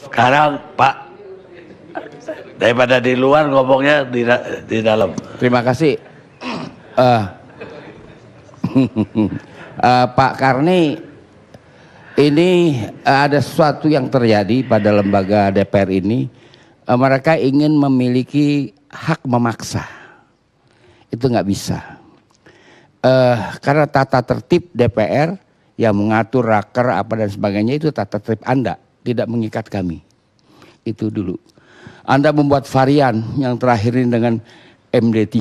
Sekarang Pak, daripada di luar ngomongnya di dalam. Terima kasih. Pak Karni, ini ada sesuatu yang terjadi pada lembaga DPR ini. Mereka ingin memiliki hak memaksa. Itu nggak bisa. Karena tata tertib DPR yang mengatur raker apa dan sebagainya itu tata tertib Anda, tidak mengikat kami. Itu dulu. Anda membuat varian yang terakhir ini dengan MD3.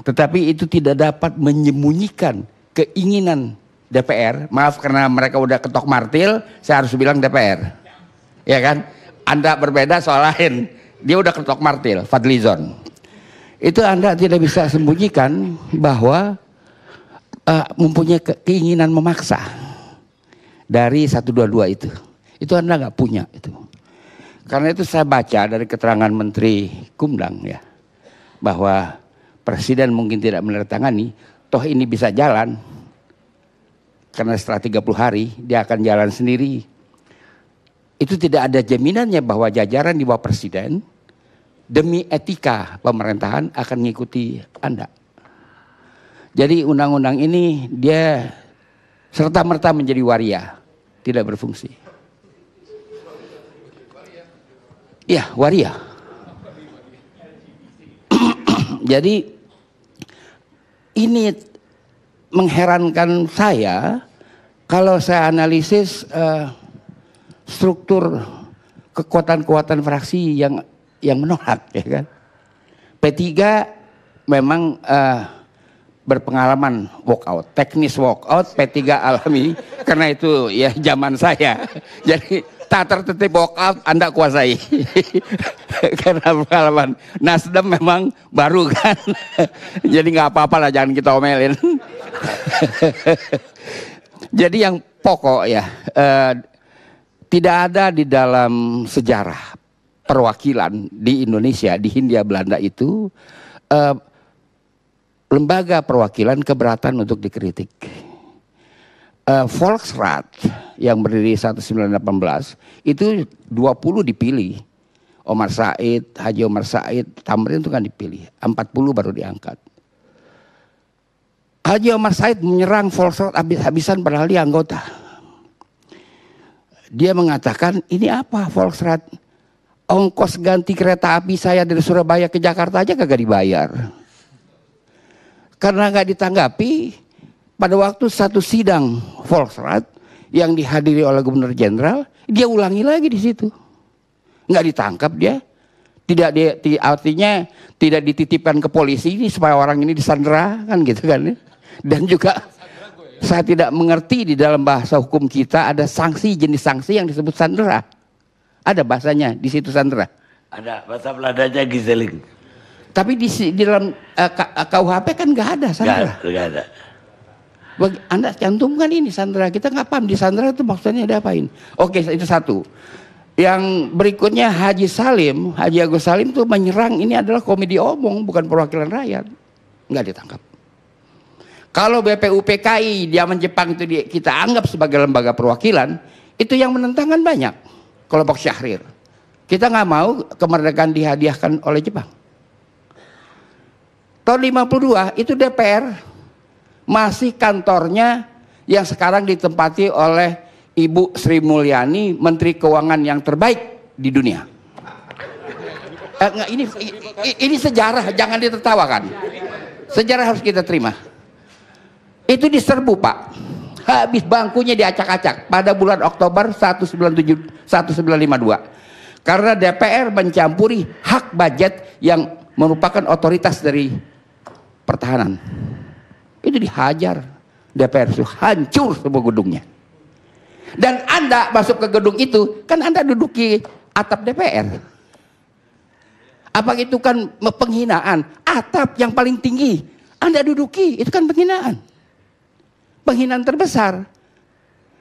Tetapi itu tidak dapat menyembunyikan keinginan DPR. Maaf karena mereka udah ketok martil, saya harus bilang DPR. Ya kan? Anda berbeda soal lain. Dia udah ketok martil, Fadlizon. Itu Anda tidak bisa sembunyikan bahwa mempunyai keinginan memaksa dari 122 itu. Itu Anda nggak punya itu. Karena itu saya baca dari keterangan Menteri Kumdang ya, bahwa Presiden mungkin tidak menandatangani, toh ini bisa jalan karena setelah 30 hari dia akan jalan sendiri. Itu tidak ada jaminannya bahwa jajaran di bawah Presiden demi etika pemerintahan akan mengikuti Anda. Jadi undang-undang ini dia serta-merta menjadi waria, tidak berfungsi. Ya, waria. Jadi ini mengherankan saya kalau saya analisis struktur kekuatan-kekuatan fraksi yang menolak, ya kan. P3 memang berpengalaman walkout, teknis walkout P3 alami karena itu ya zaman saya. Jadi tata tertib walkout Anda kuasai karena pengalaman. Nasdem memang baru kan, jadi nggak apa-apa lah, jangan kita omelin. Jadi yang pokok ya, tidak ada di dalam sejarah perwakilan di Indonesia, di Hindia Belanda itu lembaga perwakilan keberatan untuk dikritik. Volksraad yang berdiri 1918 itu 20 dipilih. Omar Said, Haji Omar Said, Tamrin itu kan dipilih. 40 baru diangkat. Haji Omar Said menyerang Volksraad habis-habisan padahal dia anggota. Dia mengatakan, ini apa Volksraad? Ongkos ganti kereta api saya dari Surabaya ke Jakarta aja kagak dibayar. Karena nggak ditanggapi, pada waktu satu sidang Volksraad yang dihadiri oleh Gubernur Jenderal, dia ulangi lagi di situ. Nggak ditangkap dia. Artinya tidak dititipkan ke polisi ini supaya orang ini disandera kan gitu kan. Dan juga saya tidak mengerti di dalam bahasa hukum kita ada sanksi, jenis sanksi yang disebut sandera. Ada bahasanya di situ sandera. Ada bahasa Belandanya gizeling. Tapi di dalam KUHP kan nggak ada sandera. Nggak ada. Anda cantumkan ini sandera, kita nggak paham di sandera itu maksudnya diapain. Oke, itu satu. Yang berikutnya Haji Agus Salim itu menyerang ini adalah komedi omong, bukan perwakilan rakyat. Nggak ditangkap. Kalau BPUPKI zaman Jepang itu kita anggap sebagai lembaga perwakilan, itu yang menentang kan banyak. Kelompok Syahrir. Kita nggak mau kemerdekaan dihadiahkan oleh Jepang. Tahun 52 itu DPR masih kantornya yang sekarang ditempati oleh Ibu Sri Mulyani, Menteri Keuangan yang terbaik di dunia. Ini sejarah, jangan ditertawakan. Sejarah harus kita terima. Itu diserbu Pak. Habis bangkunya diacak-acak pada bulan Oktober 1952. Karena DPR mencampuri hak budget yang merupakan otoritas dari pertahanan. Itu dihajar. DPR itu hancur semua gedungnya. Dan Anda masuk ke gedung itu, kan Anda duduki atap DPR. Apa itu kan penghinaan? Atap yang paling tinggi Anda duduki, itu kan penghinaan. Penghinaan terbesar.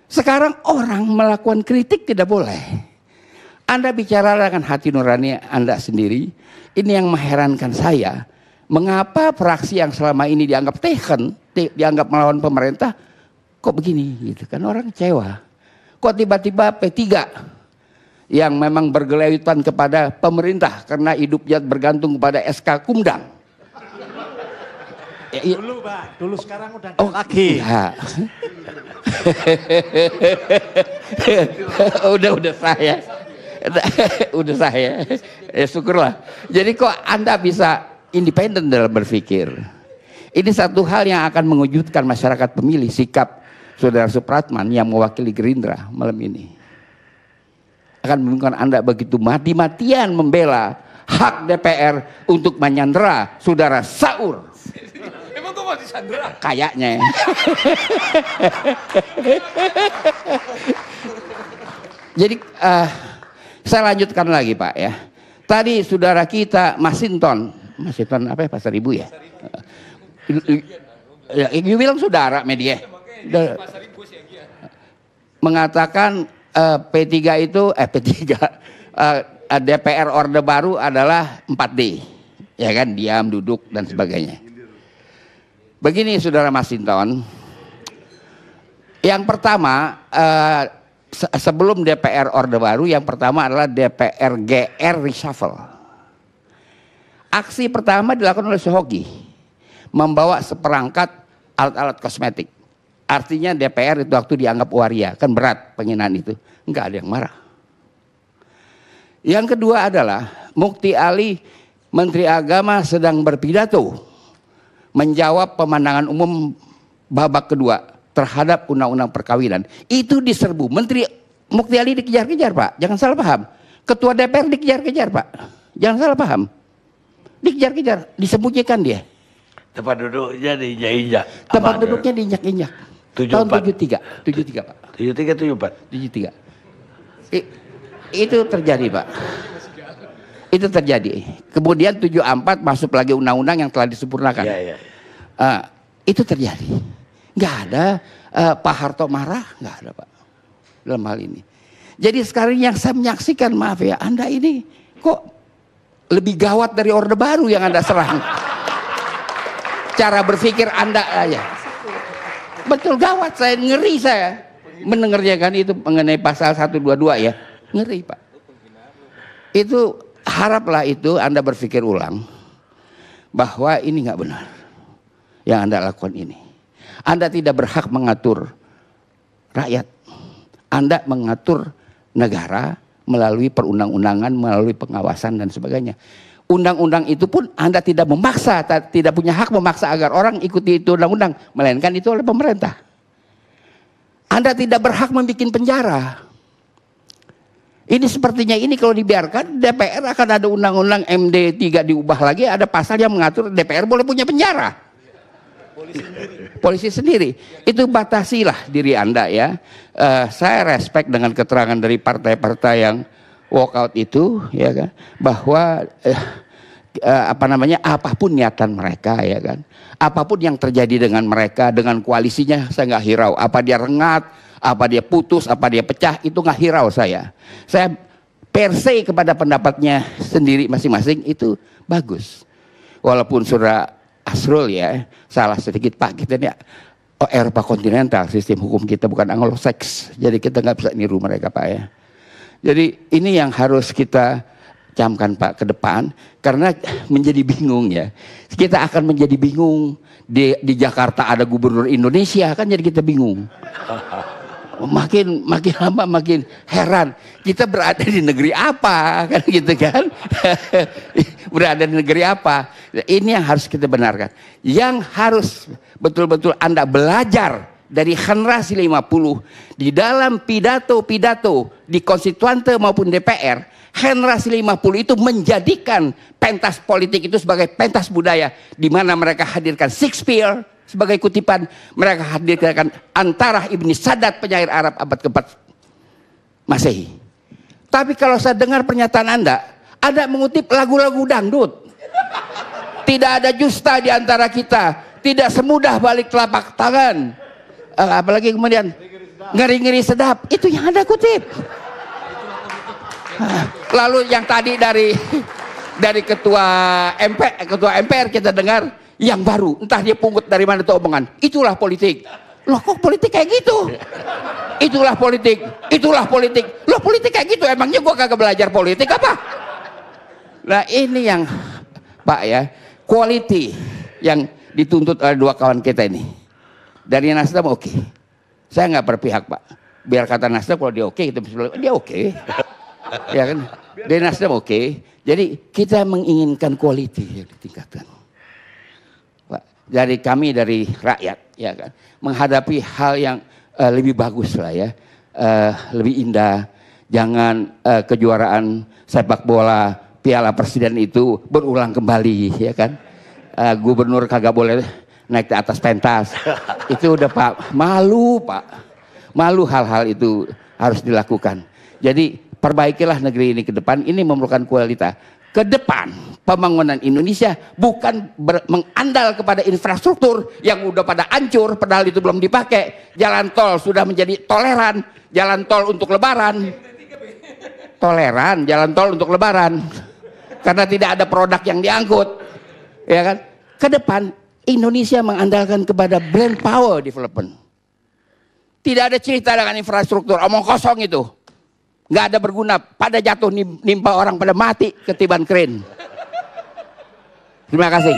Sekarang orang melakukan kritik tidak boleh. Anda bicara dengan hati nurani Anda sendiri. Ini yang mengherankan saya. Mengapa fraksi yang selama ini dianggap dianggap melawan pemerintah, kok begini gitu kan, orang kecewa. Kok tiba-tiba P3 yang memang bergelayutan kepada pemerintah karena hidupnya bergantung kepada SK Kumdang. Dulu Pak, dulu sekarang udah lagi. Ya. udah saya. Udah saya. Ya syukurlah. Jadi kok Anda bisa independen dalam berpikir. Ini satu hal yang akan mengejutkan masyarakat pemilih, sikap Saudara Supratman yang mewakili Gerindra malam ini. Akan membuat Anda begitu mati-matian membela hak DPR untuk menyandera Saudara Saur. Emang kok mau disandera? Kayaknya. Jadi saya lanjutkan lagi Pak ya. Tadi saudara kita Masinton apa ya, Pasar Ibu ya? Ya, you bilang saudara media. Mengatakan P3 itu DPR Orde Baru adalah 4D. Ya kan, diam, duduk dan sebagainya. Begini Saudara Masinton. Yang pertama sebelum DPR Orde Baru, yang pertama adalah DPR GR Reshuffle. Aksi pertama dilakukan oleh Sohoki, membawa seperangkat alat-alat kosmetik. Artinya DPR itu waktu dianggap waria, kan berat penghinaan itu. Enggak ada yang marah. Yang kedua adalah Mukti Ali, Menteri Agama sedang berpidato menjawab pemandangan umum babak kedua terhadap undang-undang perkawinan. Itu diserbu. Menteri Mukti Ali dikejar-kejar Pak. Jangan salah paham. Ketua DPR dikejar-kejar Pak. Jangan salah paham. Dikejar-kejar. Disembunyikan dia. Tempat duduknya diinjak-injak. Tempat duduknya diinjak-injak. Tahun 73. 73 Pak. 73, 74. 73. Itu terjadi Pak. Itu terjadi. Kemudian 74 masuk lagi undang-undang yang telah disempurnakan. Ya. Itu terjadi. Nggak ada Pak Harto marah, nggak ada Pak dalam hal ini. Jadi sekarang yang saya menyaksikan, maaf ya, Anda ini kok lebih gawat dari Orde Baru yang Anda serang. Cara berpikir Anda aja. Betul gawat, saya ngeri saya mendengarnya kan itu mengenai pasal 122 ya. Ngeri Pak. Itu haraplah itu Anda berpikir ulang bahwa ini nggak benar yang Anda lakukan ini. Anda tidak berhak mengatur rakyat. Anda mengatur negara melalui perundang-undangan, melalui pengawasan dan sebagainya. Undang-undang itu pun Anda tidak memaksa, tidak punya hak memaksa agar orang ikuti itu undang-undang, melainkan itu oleh pemerintah. Anda tidak berhak membuat penjara. Ini sepertinya ini kalau dibiarkan DPR akan ada undang-undang MD 3 diubah lagi, ada pasal yang mengatur DPR boleh punya penjara. Polisi sendiri. Itu batasilah diri Anda ya. Saya respect dengan keterangan dari partai-partai yang walkout itu ya kan, bahwa apapun niatan mereka ya kan, apapun yang terjadi dengan mereka, dengan koalisinya saya nggak hirau. Apa dia rengat, apa dia putus, apa dia pecah, itu nggak hirau saya. Saya per se kepada pendapatnya sendiri masing-masing itu bagus. Walaupun Saudara Asrul ya salah sedikit Pak, kita ini Eropa kontinental, sistem hukum kita bukan Anglo-Sax, jadi kita nggak bisa niru mereka Pak ya. Jadi ini yang harus kita camkan Pak ke depan, karena menjadi bingung ya. Kita akan menjadi bingung di Jakarta ada gubernur Indonesia kan, jadi kita bingung. Makin lama makin heran. Kita berada di negeri apa kan gitu kan? Berada di negeri apa? Ini yang harus kita benarkan. Yang harus betul-betul Anda belajar dari generasi 50 di dalam pidato-pidato di konstituante maupun DPR, generasi 50 itu menjadikan pentas politik itu sebagai pentas budaya, di mana mereka hadirkan Shakespeare sebagai kutipan, mereka hadirkan antara Ibni Sadat penyair Arab abad ke-4 Masehi. Tapi kalau saya dengar pernyataan Anda mengutip lagu-lagu dangdut. Tidak ada justa di antara kita, tidak semudah balik telapak tangan. Apalagi kemudian ngeri-ngeri sedap, itu yang Anda kutip. Lalu yang tadi dari ketua MPR kita dengar yang baru, entah dia pungut dari mana itu omongan. Itulah politik. Loh kok politik kayak gitu? Itulah politik, itulah politik. Loh politik kayak gitu, emangnya gua kagak belajar politik apa? Nah ini yang Pak ya, quality yang dituntut oleh dua kawan kita ini. Dari Nasdem oke. Saya nggak berpihak Pak. Biar kata Nasdem kalau dia oke, dia oke. Ya kan? Dari Nasdem oke. Jadi kita menginginkan quality yang ditingkatkan. Pak, dari kami dari rakyat ya kan, menghadapi hal yang lebih bagus lah ya, lebih indah. Jangan kejuaraan sepak bola Piala Presiden itu berulang kembali ya kan. Gubernur kagak boleh naik ke atas pentas. Itu udah Pak, malu Pak. Malu hal-hal itu harus dilakukan. Jadi perbaikilah negeri ini ke depan, ini memerlukan kualitas. Ke depan pembangunan Indonesia bukan mengandal kepada infrastruktur yang udah pada hancur padahal itu belum dipakai. Jalan tol sudah menjadi toleran, jalan tol untuk lebaran. Toleran, jalan tol untuk lebaran. Karena tidak ada produk yang diangkut. Ya kan? Ke depan Indonesia mengandalkan kepada brand power development. Tidak ada cerita dengan infrastruktur, omong kosong itu. Nggak ada berguna, pada jatuh nimpa orang pada mati ketiban keren. Terima kasih.